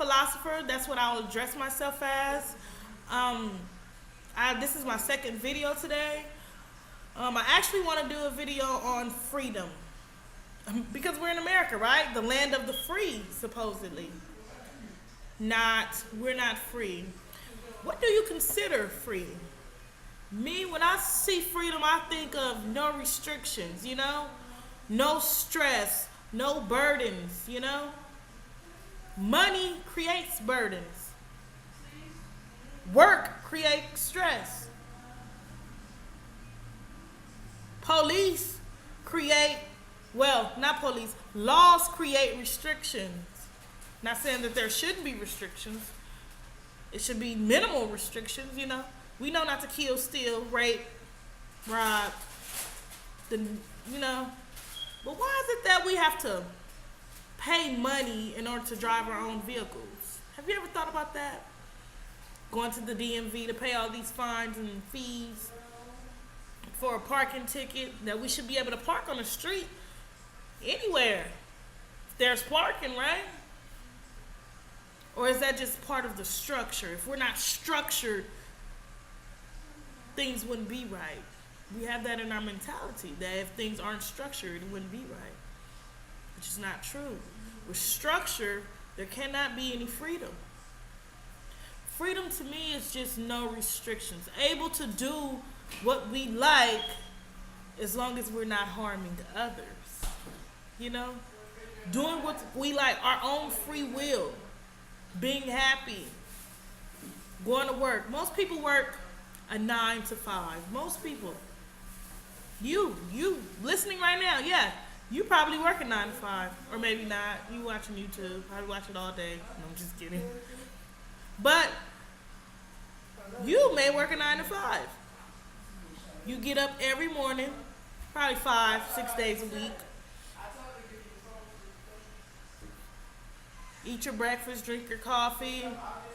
philosopher. That's what I'll address myself as. Um, this is my second video today. I actually want to do a video on freedom because we're in America, right? The land of the free, supposedly. We're not free. What do you consider free? Me, when I see freedom, I think of no restrictions, no stress, no burdens. Money creates burdens. Work creates stress. Police create, well, not police, laws create restrictions. Not saying that there shouldn't be restrictions. It should be minimal restrictions. We know not to kill, steal, rape, rob, But why is it that we have to pay money in order to drive our own vehicles? Have you ever thought about that? Going to the DMV to pay all these fines and fees for a parking ticket that we should be able to park on the street anywhere. There's parking, right? Or is that just part of the structure? If we're not structured, things wouldn't be right. We have that in our mentality, that if things aren't structured, it wouldn't be right. Which is not true. With structure, there cannot be any freedom. Freedom to me is just no restrictions. Able to do what we like as long as we're not harming others. Doing what we like, our own free will. Being happy. Going to work. Most people work a 9 to 5. Most people. You listening right now, yeah. You probably work a 9 to 5. Or maybe not. You watching YouTube. Probably watch it all day. No, I'm just kidding. But you may work a 9 to 5. You get up every morning, probably 5, 6 days a week. Eat your breakfast, drink your coffee,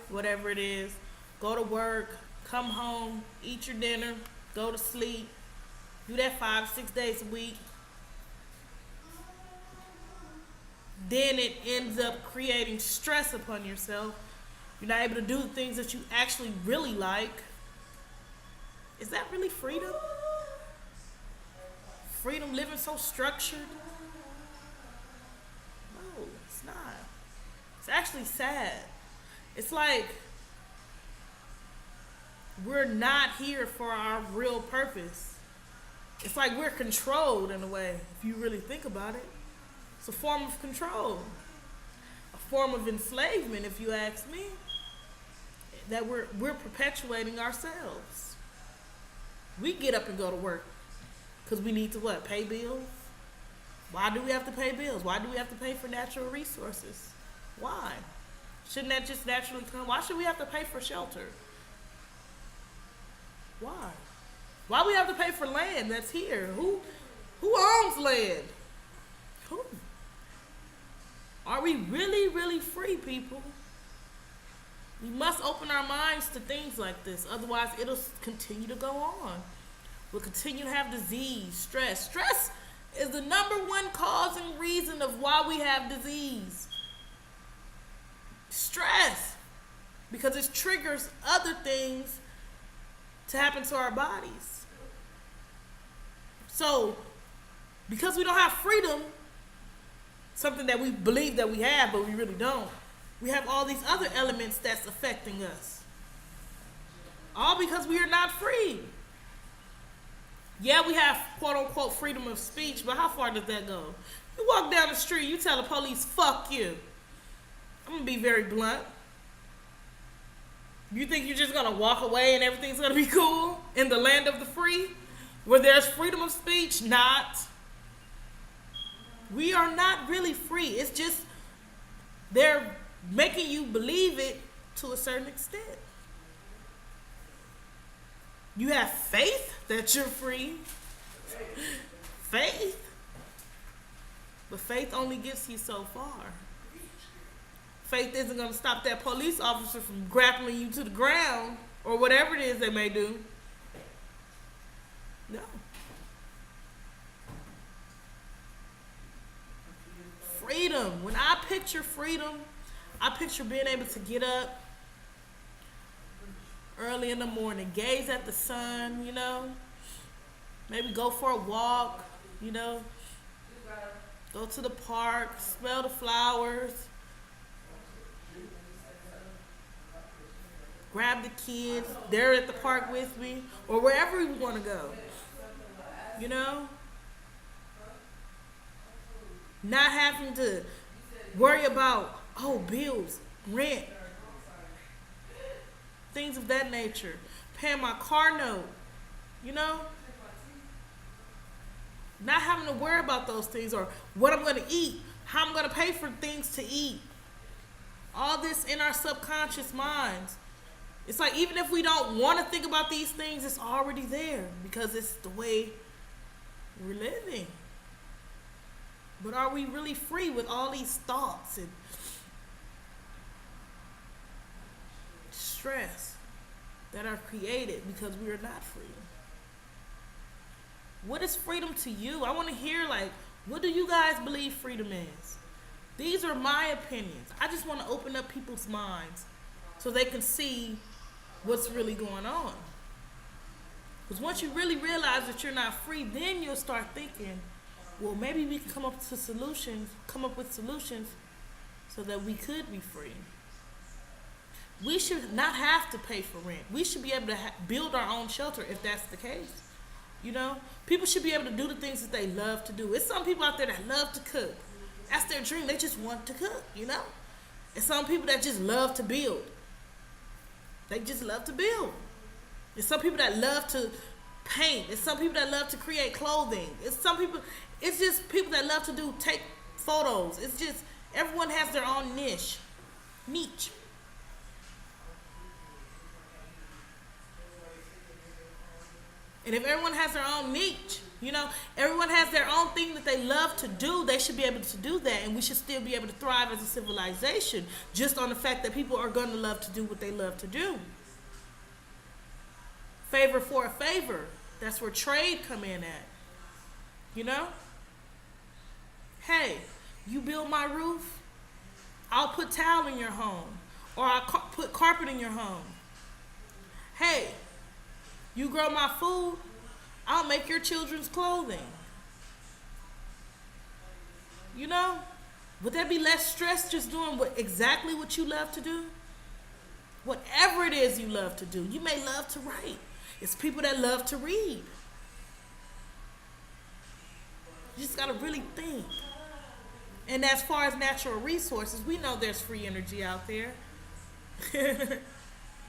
whatever it is. Go to work, come home, eat your dinner, go to sleep. Do that 5, 6 days a week. Then it ends up creating stress upon yourself. You're not able to do things that you actually really like. Is that really freedom? Freedom living so structured? No, it's not. It's actually sad. It's like we're not here for our real purpose. It's like we're controlled in a way, if you really think about it. It's a form of control. A form of enslavement, if you ask me. That we're perpetuating ourselves. We get up and go to work because we need to what? Pay bills? Why do we have to pay bills? Why do we have to pay for natural resources? Why? Shouldn't that just naturally come? Why should we have to pay for shelter? Why? Why we have to pay for land that's here? Who owns land? Who? Are we really, really free, people? We must open our minds to things like this. Otherwise, it'll continue to go on. We'll continue to have disease, stress. Stress is the number one cause and reason of why we have disease. Stress. Because it triggers other things to happen to our bodies. So, because we don't have freedom, something that we believe that we have, but we really don't, we have all these other elements that's affecting us. All because we are not free. Yeah, we have quote unquote freedom of speech, but how far does that go? You walk down the street, you tell the police, fuck you. I'm gonna be very blunt. You think you're just gonna walk away and everything's gonna be cool in the land of the free? Where there's freedom of speech? Not. We are not really free. It's just they're making you believe it to a certain extent. You have faith that you're free. Faith. But faith only gets you so far. Faith isn't going to stop that police officer from grappling you to the ground or whatever it is they may do. No. Freedom. When I picture freedom, I picture being able to get up early in the morning, gaze at the sun, maybe go for a walk, you know, go to the park, smell the flowers, grab the kids, they're at the park with me, or wherever we want to go, you know, not having to worry about, bills, rent, things of that nature, paying my car note, you know, not having to worry about those things or what I'm going to eat, how I'm going to pay for things to eat. All this in our subconscious minds. It's like even if we don't want to think about these things, it's already there because it's the way we're living. But are we really free with all these thoughts and stress that are created because we are not free? What is freedom to you? I want to hear, what do you guys believe freedom is? These are my opinions. I just want to open up people's minds so they can see what's really going on. Because once you really realize that you're not free, then you'll start thinking, well, maybe we can come up with solutions so that we could be free. We should not have to pay for rent. We should be able to build our own shelter if that's the case. You know, people should be able to do the things that they love to do. It's some people out there that love to cook. That's their dream. They just want to cook, you know. And some people that just love to build. They just love to build. There's some people that love to paint. There's some people that love to create clothing. It's just people that love to take photos. It's just, everyone has their own niche. And if everyone has their own niche, you know, everyone has their own thing that they love to do, they should be able to do that. And we should still be able to thrive as a civilization just on the fact that people are going to love to do what they love to do. Favor for a favor. That's where trade come in at. You know? Hey, you build my roof, I'll put tile in your home. Or I'll put carpet in your home. Hey, you grow my food, I'll make your children's clothing. You know? Would there be less stress just doing exactly what you love to do? Whatever it is you love to do. You may love to write. It's people that love to read. You just got to really think. And as far as natural resources, we know there's free energy out there.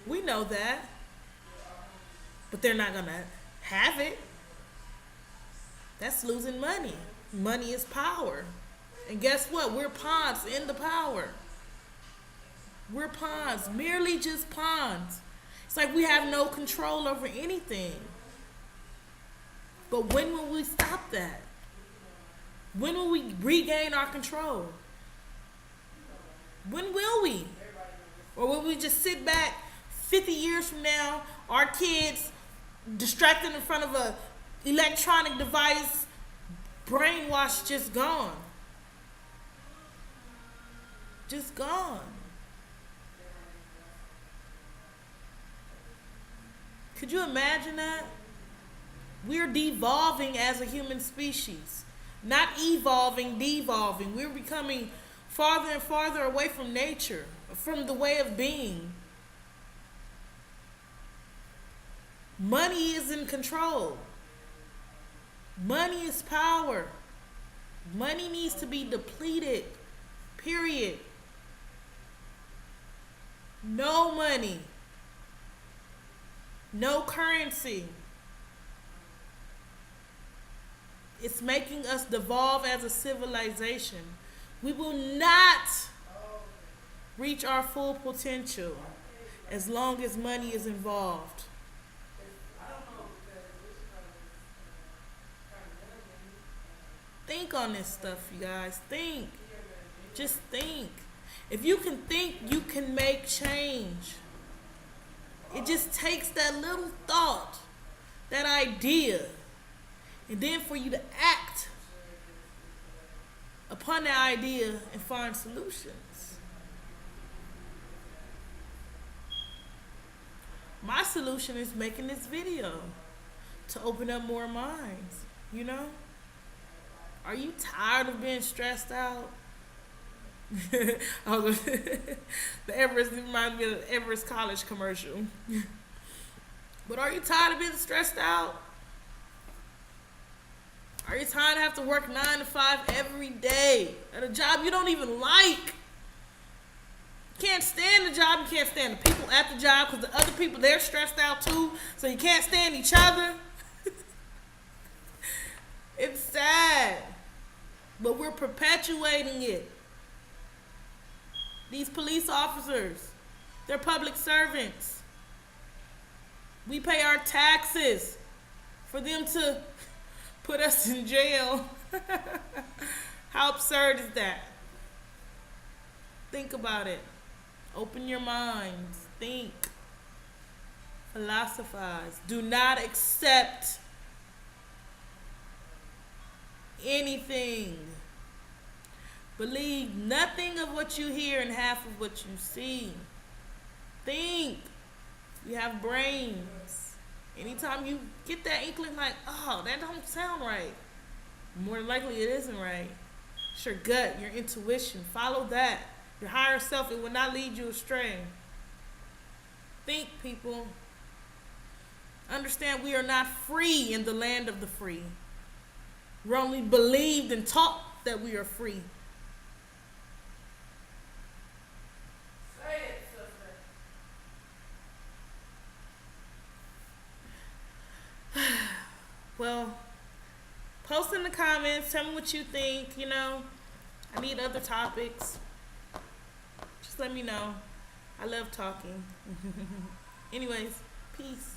We know that. But they're not going to have it. That's losing money. Money is power. And guess what? We're pawns in the power. We're pawns, merely just pawns. It's like we have no control over anything. But when will we stop that? When will we regain our control? When will we? Or will we just sit back 50 years from now, our kids distracted in front of a electronic device, brainwashed, just gone. Just gone. Could you imagine that? We're devolving as a human species. Not evolving, devolving. We're becoming farther and farther away from nature, from the way of being. Money is in control. Money is power. Money needs to be depleted. Period. No money. No currency. It's making us devolve as a civilization. We will not reach our full potential as long as money is involved. Think on this stuff, you guys. Think. Just think. If you can think, you can make change. It just takes that little thought, that idea, and then for you to act upon that idea and find solutions. My solution is making this video to open up more minds, you know? Are you tired of being stressed out? The Everest reminds me of the Everest College commercial. But are you tired of being stressed out? Are you tired of having to work 9 to 5 every day at a job you don't even like? You can't stand the job, you can't stand the people at the job because the other people, they're stressed out too, so you can't stand each other. It's sad, but we're perpetuating it. These police officers, they're public servants. We pay our taxes for them to put us in jail. How absurd is that? Think about it. Open your minds. Think. Philosophize. Do not accept anything. Believe nothing of what you hear and half of what you see. Think. You have brains. Anytime you get that inkling like, oh, that don't sound right, more than likely it isn't right. It's your gut, your intuition. Follow that. Your higher self, it will not lead you astray. Think, people. Understand we are not free in the land of the free. We're only believed and taught that we are free. Say it, sister. Well, post in the comments. Tell me what you think. You know, I need other topics. Just let me know. I love talking. Anyways, peace.